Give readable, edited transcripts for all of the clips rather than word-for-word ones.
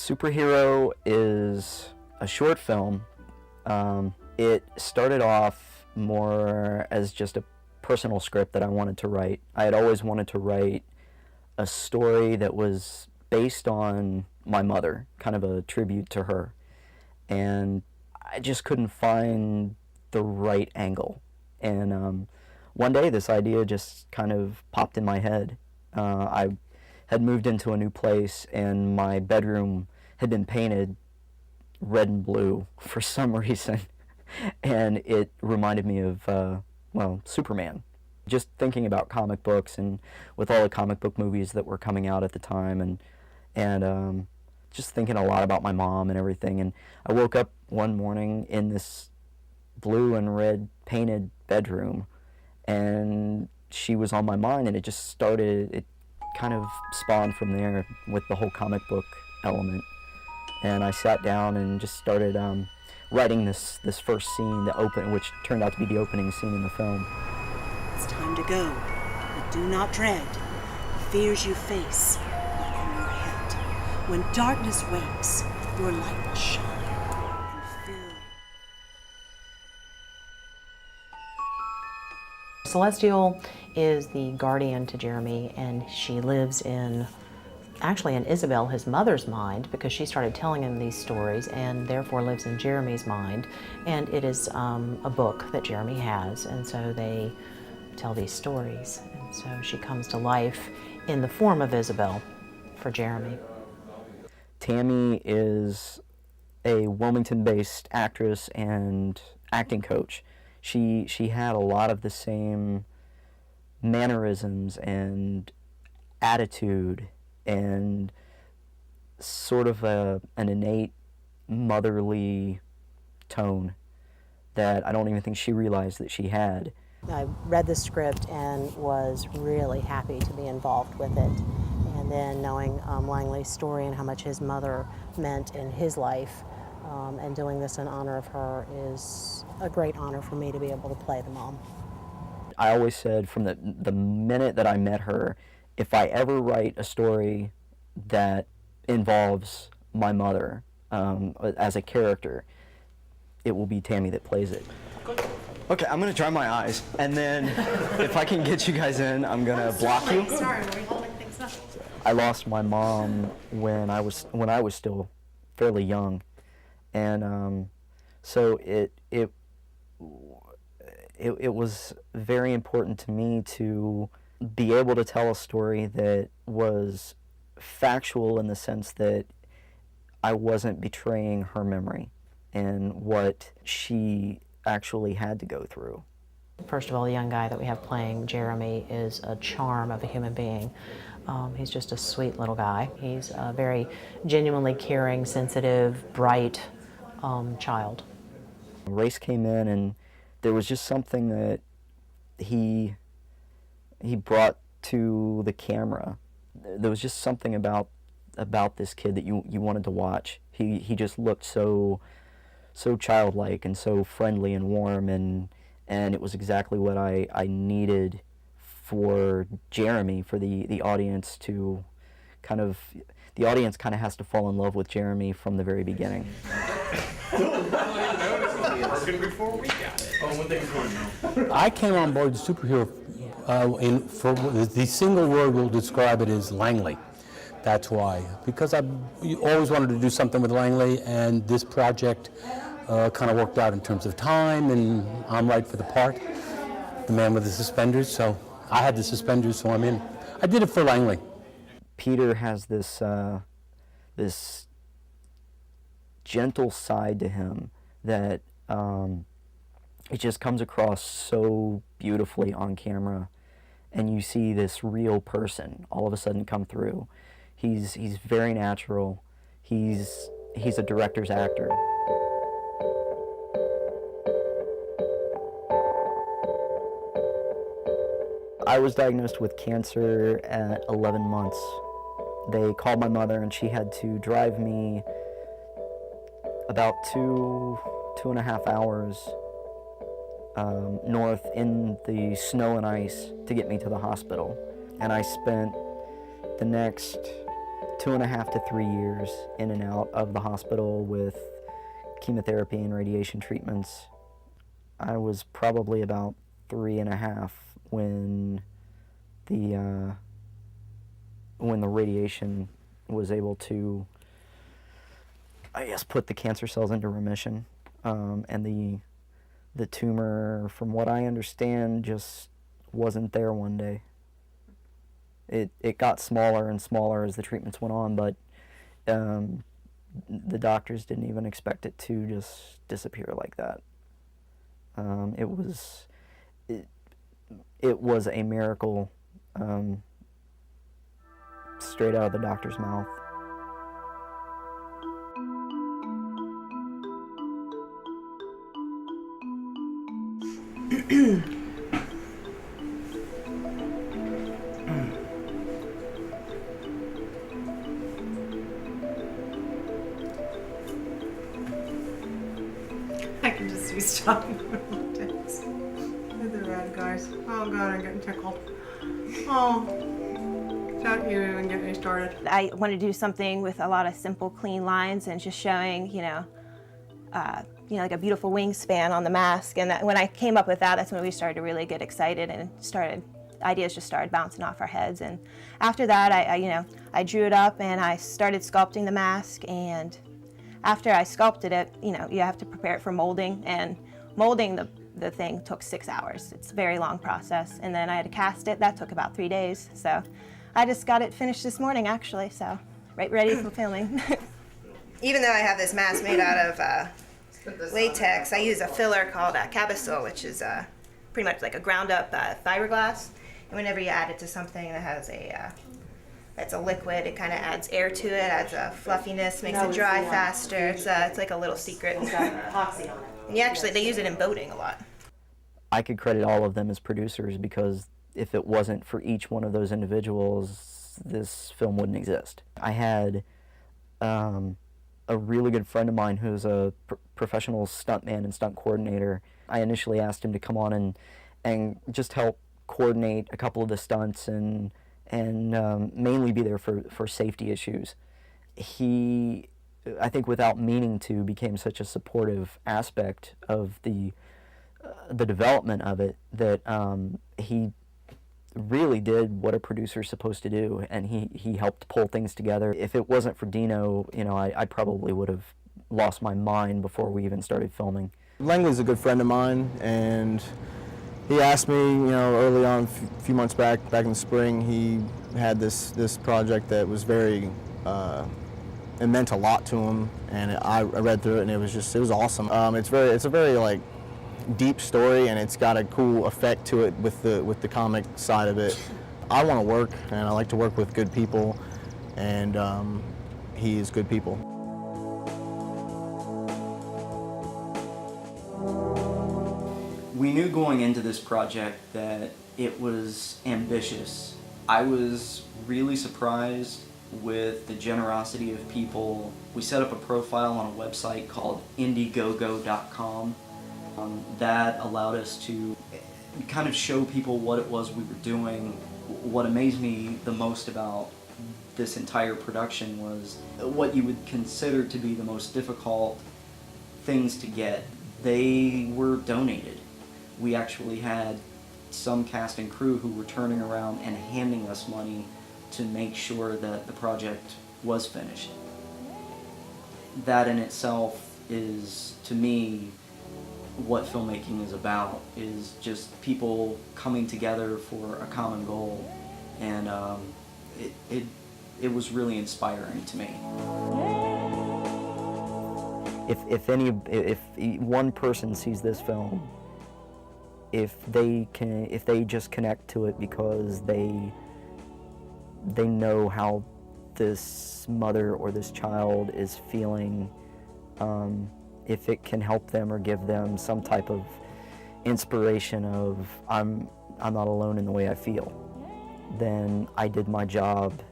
Superhero is a short film. It started off more as just a personal script that I wanted to write. I had always wanted to write a story that was based on my mother, kind of a tribute to her. And I just couldn't find the right angle. And one day this idea just kind of popped in my head. I had moved into a new place and my bedroom had been painted red and blue for some reason. And it reminded me of, well, Superman. Just thinking about comic books and with all the comic book movies that were coming out at the time, and just thinking a lot about my mom and everything. And I woke up one morning in this blue and red painted bedroom, and she was on my mind, and it just started, it kind of spawned from there with the whole comic book element. And I sat down and just started writing this first scene, which turned out to be the opening scene in the film. It's time to go, but do not dread. The fears you face are in your head. When darkness wakes, your light will shine and fill. Celestial is the guardian to Jeremy, and she lives actually in Isabel, his mother's mind, because she started telling him these stories and therefore lives in Jeremy's mind. And it is a book that Jeremy has, and so they tell these stories. And so she comes to life in the form of Isabel for Jeremy. Tammy is a Wilmington-based actress and acting coach. She had a lot of the same mannerisms and attitude and sort of an innate motherly tone that I don't even think she realized that she had. I read the script and was really happy to be involved with it. And then knowing Langley's story and how much his mother meant in his life, and doing this in honor of her is a great honor for me to be able to play the mom. I always said from the minute that I met her, if I ever write a story that involves my mother as a character, it will be Tammy that plays it. Okay, I'm gonna dry my eyes, and then if I can get you guys in, I'm gonna block you. Sorry, are we holding things up? I lost my mom when I was still fairly young, and so it was very important to me to be able to tell a story that was factual in the sense that I wasn't betraying her memory and what she actually had to go through. First of all, the young guy that we have playing Jeremy is a charm of a human being. He's just a sweet little guy. He's a very genuinely caring, sensitive, bright child. Race came in, and there was just something that he brought to the camera. There was just something about this kid that you wanted to watch. He just looked so childlike and so friendly and warm, and it was exactly what I needed for Jeremy, for the audience to kind of, the audience kind of has to fall in love with Jeremy from the very beginning. I came on board the superhero for the single word we'll describe it as Langley. That's why, because I always wanted to do something with Langley, and this project kind of worked out in terms of time, and I'm right for the part, the man with the suspenders. So I had the suspenders, so I'm in. I did it for Langley. Peter has this this gentle side to him that it just comes across so beautifully on camera, and you see this real person all of a sudden come through. He's very natural. He's a director's actor. I was diagnosed with cancer at 11 months. They called my mother, and she had to drive me about two and a half hours north in the snow and ice to get me to the hospital. And I spent the next 2.5 to 3 years in and out of the hospital with chemotherapy and radiation treatments. I was probably about 3.5 when the radiation was able to, I guess, put the cancer cells into remission, and the tumor, from what I understand, just wasn't there one day. It got smaller and smaller as the treatments went on, but the doctors didn't even expect it to just disappear like that. It was a miracle, straight out of the doctor's mouth. I can just see stopping with the red guys. Oh god, I'm getting tickled. Oh, don't you even get me started. I wanted to do something with a lot of simple, clean lines and just showing, like a beautiful wingspan on the mask. And when I came up with that, that's when we started to really get excited and ideas just started bouncing off our heads. And after that, I drew it up and I started sculpting the mask. And after I sculpted it, you have to prepare it for molding. And molding the thing took 6 hours. It's a very long process. And then I had to cast it. That took about 3 days. So I just got it finished this morning, actually. So ready for filming. Even though I have this mask made out of latex, I use a filler called Cabasol, which is pretty much like a ground up fiberglass. And whenever you add it to something that has that's a liquid, it kind of adds air to it, adds a fluffiness, makes it dry faster. It's like a little secret. It's got epoxy on it. And they use it in boating a lot. I could credit all of them as producers, because if it wasn't for each one of those individuals, this film wouldn't exist. I had a really good friend of mine who's a professional stuntman and stunt coordinator. I initially asked him to come on and just help coordinate a couple of the stunts and mainly be there for safety issues. He, I think without meaning to, became such a supportive aspect of the development of it that he really did what a producer's supposed to do, and he helped pull things together. If it wasn't for Dino, I probably would have lost my mind before we even started filming. Langley's a good friend of mine, and he asked me, early on, a few months back in the spring, he had this project that was very, it meant a lot to him, and I read through it, and it was awesome. It's a very deep story, and it's got a cool effect to it with the comic side of it. I want to work, and I like to work with good people, and he is good people. We knew going into this project that it was ambitious. I was really surprised with the generosity of people. We set up a profile on a website called Indiegogo.com. That allowed us to kind of show people what it was we were doing. What amazed me the most about this entire production was what you would consider to be the most difficult things to get. They were donated. We actually had some cast and crew who were turning around and handing us money to make sure that the project was finished. That in itself is, to me, what filmmaking is about, is just people coming together for a common goal, and it was really inspiring to me. If one person sees this film, if they just connect to it because they know how this mother or this child is feeling, if it can help them or give them some type of inspiration of I'm not alone in the way I feel, then I did my job,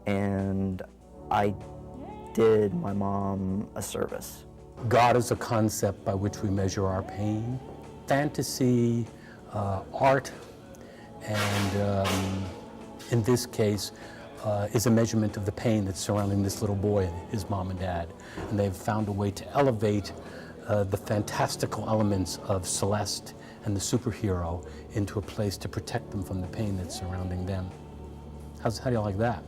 and I did my mom a service. God is a concept by which we measure our pain. Fantasy, art, and in this case, is a measurement of the pain that's surrounding this little boy and his mom and dad. And they've found a way to elevate the fantastical elements of Celeste and the superhero into a place to protect them from the pain that's surrounding them. How do you like that?